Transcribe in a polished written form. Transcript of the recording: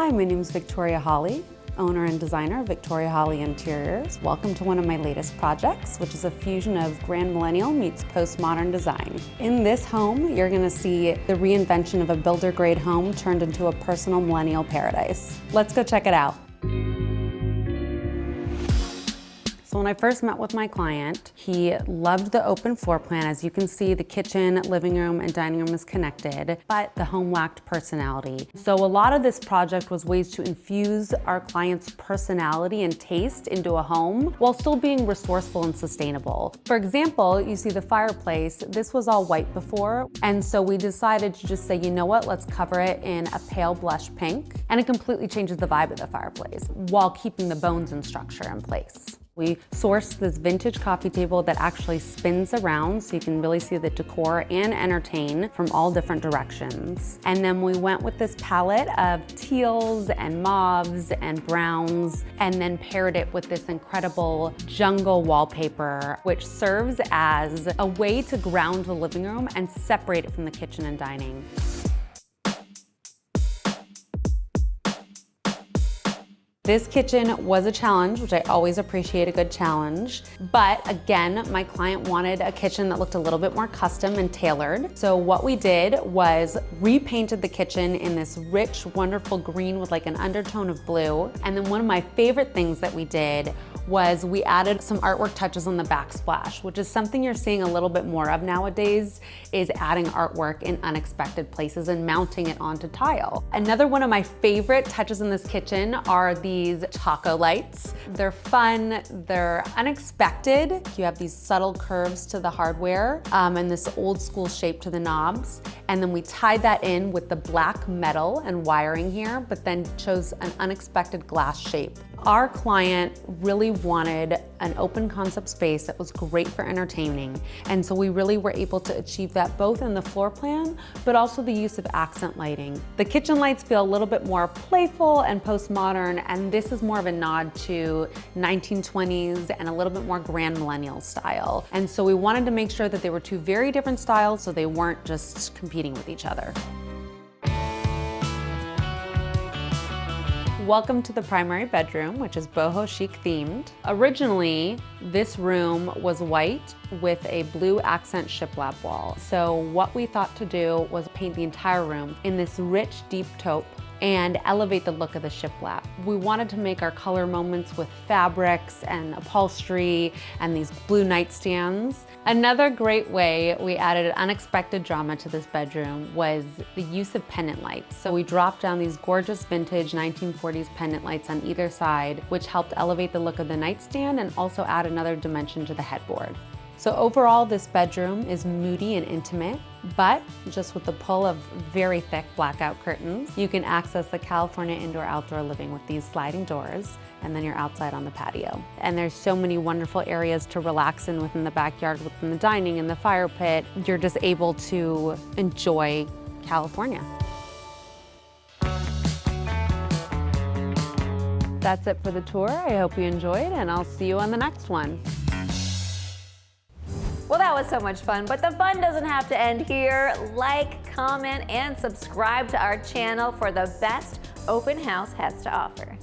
Hi, my name is Victoria Holly, owner and designer of Victoria Holly Interiors. Welcome to one of my latest projects, which is a fusion of grand millennial meets postmodern design. In this home, you're gonna see the reinvention of a builder-grade home turned into a personal millennial paradise. Let's go check it out. So when I first met with my client, he loved the open floor plan. As you can see, the kitchen, living room, and dining room is connected, but the home lacked personality. So a lot of this project was ways to infuse our client's personality and taste into a home while still being resourceful and sustainable. For example, you see the fireplace. This was all white before, and so we decided to just say, you know what, let's cover it in a pale blush pink, and it completely changes the vibe of the fireplace while keeping the bones and structure in place. We sourced this vintage coffee table that actually spins around so you can really see the decor and entertain from all different directions. And then we went with this palette of teals and mauves and browns, and then paired it with this incredible jungle wallpaper, which serves as a way to ground the living room and separate it from the kitchen and dining. This kitchen was a challenge, which I always appreciate a good challenge. But again, my client wanted a kitchen that looked a little bit more custom and tailored. So what we did was repainted the kitchen in this rich, wonderful green with like an undertone of blue. And then one of my favorite things that we did was we added some artwork touches on the backsplash, which is something you're seeing a little bit more of nowadays, is adding artwork in unexpected places and mounting it onto tile. Another one of my favorite touches in this kitchen are these taco lights. They're fun, they're unexpected. You have these subtle curves to the hardware and this old school shape to the knobs. And then we tied that in with the black metal and wiring here, but then chose an unexpected glass shape. Our client really wanted an open concept space that was great for entertaining. And so we really were able to achieve that both in the floor plan, but also the use of accent lighting. The kitchen lights feel a little bit more playful and postmodern, and this is more of a nod to 1920s and a little bit more grand millennial style. And so we wanted to make sure that they were two very different styles so they weren't just competing with each other. Welcome to the primary bedroom, which is boho-chic themed. Originally, this room was white with a blue accent shiplap wall. So what we thought to do was paint the entire room in this rich, deep taupe and elevate the look of the shiplap. We wanted to make our color moments with fabrics and upholstery and these blue nightstands. Another great way we added unexpected drama to this bedroom was the use of pendant lights. So we dropped down these gorgeous vintage 1940s pendant lights on either side, which helped elevate the look of the nightstand and also add another dimension to the headboard. So overall, this bedroom is moody and intimate, but just with the pull of very thick blackout curtains, you can access the California indoor-outdoor living with these sliding doors, and then you're outside on the patio. And there's so many wonderful areas to relax in within the backyard, within the dining and the fire pit. You're just able to enjoy California. That's it for the tour. I hope you enjoyed, and I'll see you on the next one. Well, that was so much fun, but the fun doesn't have to end here. Like, comment, and subscribe to our channel for the best open house has to offer.